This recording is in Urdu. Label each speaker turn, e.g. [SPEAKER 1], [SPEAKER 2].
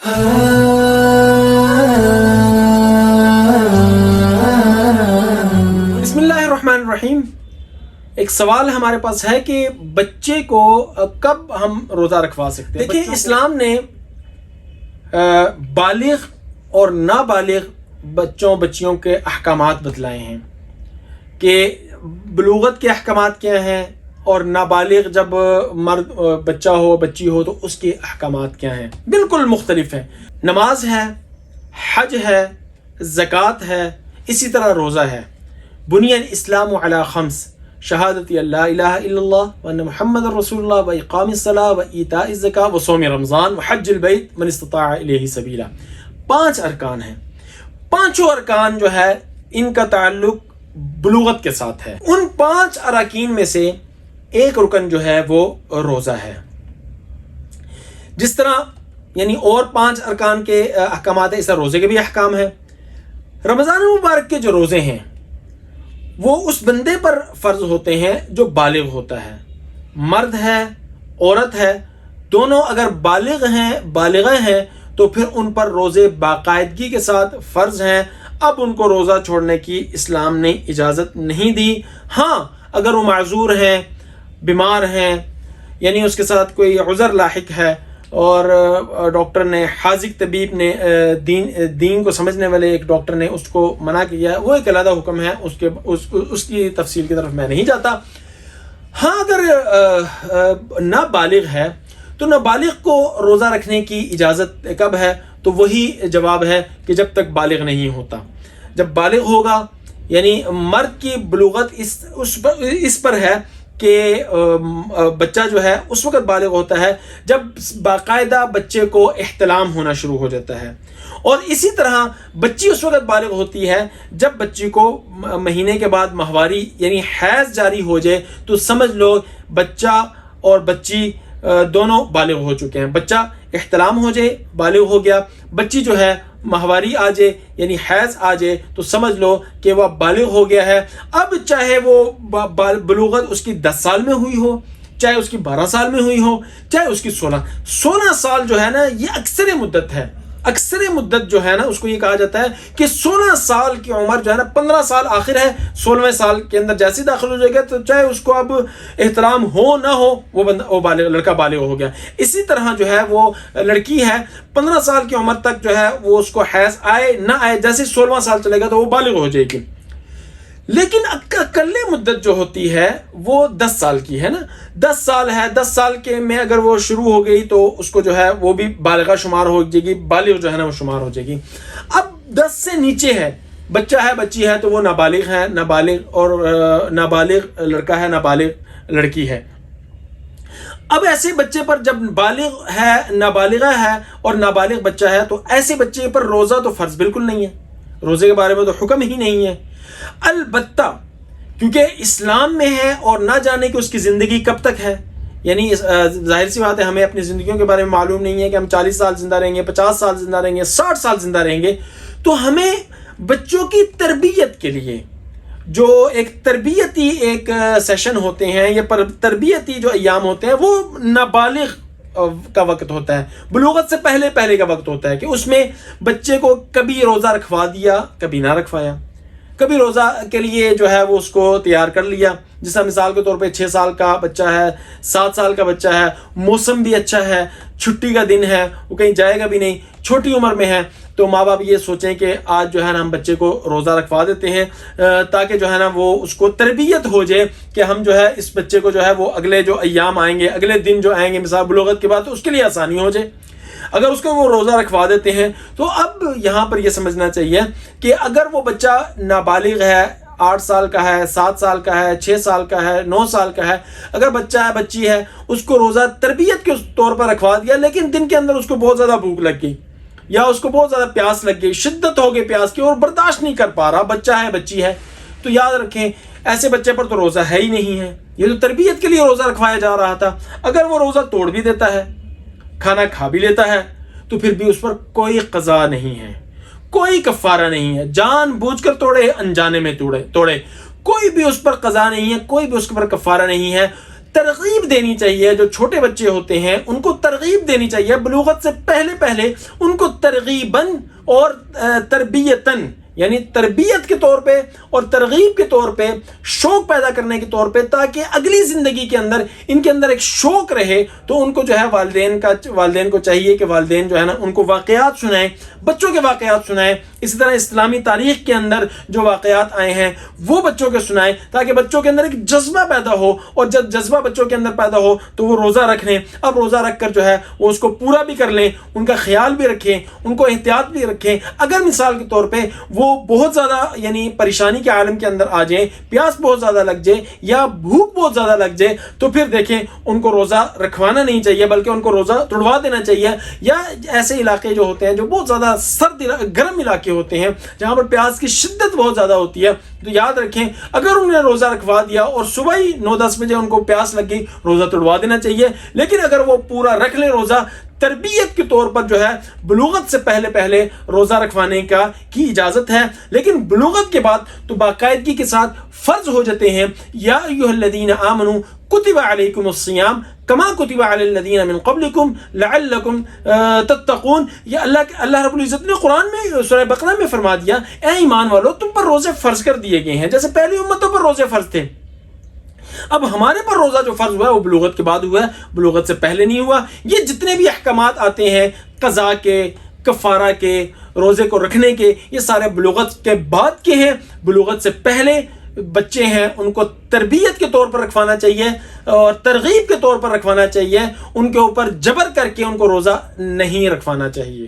[SPEAKER 1] بسم اللہ الرحمن الرحیم. ایک سوال ہمارے پاس ہے کہ بچے کو کب ہم روزہ رکھوا سکتے ہیں؟ دیکھیں، اسلام نے بالغ اور نابالغ بچوں بچیوں کے احکامات بتلائے ہیں کہ بلوغت کے احکامات کیا ہیں اور نابالغ جب مرد بچہ ہو بچی ہو تو اس کے احکامات کیا ہیں. بالکل مختلف ہیں. نماز ہے، حج ہے، زکوٰۃ ہے، اسی طرح روزہ ہے. بنی الاسلام علی خمس: شہادت اللہ الہ الا اللہ وان محمد رسول اللہ و اقام الصلاۃ و ایتاء الزکاۃ و صوم رمضان و حج البیت من استطاع الیہ سبیلا. 5 ارکان ہیں. پانچوں ارکان جو ہے ان کا تعلق بلوغت کے ساتھ ہے. ان 5 اراکین میں سے ایک رکن جو ہے وہ روزہ ہے. جس طرح یعنی اور 5 ارکان کے احکامات ہیں، اس طرح روزے کے بھی احکام ہیں. رمضان المبارک کے جو روزے ہیں وہ اس بندے پر فرض ہوتے ہیں جو بالغ ہوتا ہے. مرد ہے، عورت ہے، دونوں اگر بالغ ہیں، بالغہ ہیں تو پھر ان پر روزے باقاعدگی کے ساتھ فرض ہیں. اب ان کو روزہ چھوڑنے کی اسلام نے اجازت نہیں دی. ہاں، اگر وہ معذور ہیں، بیمار ہیں، یعنی اس کے ساتھ کوئی عذر لاحق ہے اور ڈاکٹر نے، حاذق طبیب نے، دین کو سمجھنے والے ایک ڈاکٹر نے اس کو منع کیا ہے، وہ ایک علیحدہ حکم ہے، اس کی تفصیل کی طرف میں نہیں جاتا. ہاں، اگر نابالغ ہے تو نابالغ کو روزہ رکھنے کی اجازت کب ہے؟ تو وہی جواب ہے کہ جب تک بالغ نہیں ہوتا. جب بالغ ہوگا، یعنی مرد کی بلوغت اس پر ہے کہ بچہ جو ہے اس وقت بالغ ہوتا ہے جب باقاعدہ بچے کو احتلام ہونا شروع ہو جاتا ہے. اور اسی طرح بچی اس وقت بالغ ہوتی ہے جب بچی کو مہینے کے بعد ماہواری یعنی حیض جاری ہو جائے تو سمجھ لو بچہ اور بچی دونوں بالغ ہو چکے ہیں. بچہ احتلام ہو جائے، بالغ ہو گیا، بچی جو ہے ماہواری آ جائے یعنی حیض آ جائے تو سمجھ لو کہ وہ بالغ ہو گیا ہے. اب چاہے وہ بلوغت اس کی 10 سال میں ہوئی ہو، چاہے اس کی 12 سال میں ہوئی ہو، چاہے اس کی 16 سال جو ہے نا، یہ اکثر مدت ہے. اکثر مدت جو ہے نا اس کو یہ کہا جاتا ہے کہ 16 سال کی عمر جو ہے نا، 15 سال آخر ہے، 16ویں سال کے اندر جیسے داخل ہو جائے گا تو چاہے اس کو اب احترام ہو نہ ہو، وہ لڑکا بالغ ہو گیا. اسی طرح جو ہے وہ لڑکی ہے، 15 سال کی عمر تک جو ہے وہ اس کو حیض آئے نہ آئے، جیسے 16واں سال چلے گا تو وہ بالغ ہو جائے گی. لیکن اقل مدت جو ہوتی ہے وہ 10 سال کی ہے نا. 10 سال ہے، 10 سال کے میں اگر وہ شروع ہو گئی تو اس کو جو ہے وہ بھی بالغہ شمار ہو جائے گی، بالغ جو ہے نا وہ شمار ہو جائے گی. اب 10 سے نیچے ہے، بچہ ہے، بچی ہے تو وہ نابالغ ہے، نابالغ اور نابالغ لڑکا ہے، نابالغ لڑکی ہے. اب ایسے بچے پر جب بالغ ہے، نابالغہ ہے اور نابالغ بچہ ہے تو ایسے بچے پر روزہ تو فرض بالکل نہیں ہے، روزے کے بارے میں تو حکم ہی نہیں ہے. البتہ کیونکہ اسلام میں ہے اور نہ جانے کہ اس کی زندگی کب تک ہے، یعنی ظاہر سی بات ہے ہمیں اپنی زندگیوں کے بارے میں معلوم نہیں ہے کہ ہم 40 سال زندہ رہیں گے، 50 سال زندہ رہیں گے، 60 سال زندہ رہیں گے. تو ہمیں بچوں کی تربیت کے لیے جو ایک تربیتی ایک سیشن ہوتے ہیں یا تربیتی جو ایام ہوتے ہیں وہ نابالغ کا وقت ہوتا ہے، بلوغت سے پہلے کا وقت ہوتا ہے کہ اس میں بچے کو کبھی روزہ رکھوا دیا، کبھی نہ رکھوایا، کبھی روزہ کے لیے جو ہے وہ اس کو تیار کر لیا. جیسا مثال کے طور پہ 6 سال کا بچہ ہے، 7 سال کا بچہ ہے، موسم بھی اچھا ہے، چھٹی کا دن ہے، وہ کہیں جائے گا بھی نہیں، چھوٹی عمر میں ہے، تو ماں باپ یہ سوچیں کہ آج جو ہے نا ہم بچے کو روزہ رکھوا دیتے ہیں تاکہ جو ہے نا وہ اس کو تربیت ہو جائے کہ ہم جو ہے اس بچے کو جو ہے وہ اگلے جو ایام آئیں گے، اگلے دن جو آئیں گے مثال بلوغت کے بعد، تو اس کے لیے آسانی ہو جائے. اگر اس کو وہ روزہ رکھوا دیتے ہیں تو اب یہاں پر یہ سمجھنا چاہیے کہ اگر وہ بچہ نابالغ ہے، 8 سال کا ہے، 7 سال کا ہے، 6 سال کا ہے، 9 سال کا ہے، اگر بچہ ہے، بچی ہے، اس کو روزہ تربیت کے طور پر رکھوا دیا لیکن دن کے اندر اس کو بہت زیادہ بھوک لگ گئی یا اس کو بہت زیادہ پیاس لگ گئی، شدت ہو گئی پیاس کی اور برداشت نہیں کر پا رہا، بچہ ہے، بچی ہے، تو یاد رکھیں ایسے بچے پر تو روزہ ہے ہی نہیں ہے. یہ تو تربیت کے لیے روزہ رکھوایا جا رہا تھا. اگر وہ روزہ توڑ بھی دیتا ہے، کھانا کھا بھی لیتا ہے، تو پھر بھی اس پر کوئی قضا نہیں ہے، کوئی کفارہ نہیں ہے. جان بوجھ کر توڑے، انجانے میں توڑے، کوئی بھی اس پر قضا نہیں ہے، کوئی بھی اس پر کفارہ نہیں ہے. ترغیب دینی چاہیے. جو چھوٹے بچے ہوتے ہیں ان کو ترغیب دینی چاہیے بلوغت سے پہلے ان کو ترغیباً اور تربیتاً، یعنی تربیت کے طور پہ اور ترغیب کے طور پہ، شوق پیدا کرنے کے طور پہ، تاکہ اگلی زندگی کے اندر ان کے اندر ایک شوق رہے. تو ان کو جو ہے والدین کو چاہیے کہ والدین جو ہے نا ان کو واقعات سنائیں، بچوں کے واقعات سنائیں. اسی طرح اسلامی تاریخ کے اندر جو واقعات آئے ہیں وہ بچوں کے سنائیں، تاکہ بچوں کے اندر ایک جذبہ پیدا ہو. اور جب جذبہ بچوں کے اندر پیدا ہو تو وہ روزہ رکھ لیں. اب روزہ رکھ کر جو ہے وہ اس کو پورا بھی کر لیں، ان کا خیال بھی رکھیں، ان کو احتیاط بھی رکھیں. اگر مثال کے طور پہ وہ بہت زیادہ یعنی پریشانی کے عالم کے اندر آ جائیں، پیاس بہت زیادہ لگ جائے یا بھوک بہت زیادہ لگ جائے، تو پھر دیکھیں ان کو روزہ رکھوانا نہیں چاہیے، بلکہ ان کو روزہ توڑوا دینا چاہیے. یا ایسے علاقے جو ہوتے ہیں جو بہت زیادہ سرد گرم علاقے ہوتے ہیں جہاں پر پیاس کی شدت بہت زیادہ ہوتی ہے، تو یاد رکھیں اگر انہوں نے روزہ رکھوا دیا اور صبح ہی 9-10 بجے ان کو پیاس لگی، روزہ توڑوا دینا چاہیے. لیکن اگر وہ پورا رکھ لیں روزہ، تربیت کے طور پر جو ہے بلوغت سے پہلے روزہ رکھوانے کی اجازت ہے. لیکن بلوغت کے بعد تو باقاعدگی کے ساتھ فرض ہو جاتے ہیں. یا ایھا الذین آمنوا کتب علیکم الصیام کما کتب علی الذین من قبلکم لعلکم تتقون. یہ اللہ رب العزت نے قرآن میں سورہ بقرہ میں فرما دیا، اے ایمان والو تم پر روزے فرض کر دیے گئے ہیں جیسے پہلی امتوں پر روزے فرض تھے. اب ہمارے پر روزہ جو فرض ہوا ہے وہ بلوغت کے بعد ہوا ہے، بلوغت سے پہلے نہیں ہوا. یہ جتنے بھی احکامات آتے ہیں قضاء کے، کفارہ کے، روزے کو رکھنے کے، یہ سارے بلوغت کے بعد کے ہیں. بلوغت سے پہلے بچے ہیں ان کو تربیت کے طور پر رکھوانا چاہیے اور ترغیب کے طور پر رکھوانا چاہیے. ان کے اوپر جبر کر کے ان کو روزہ نہیں رکھوانا چاہیے.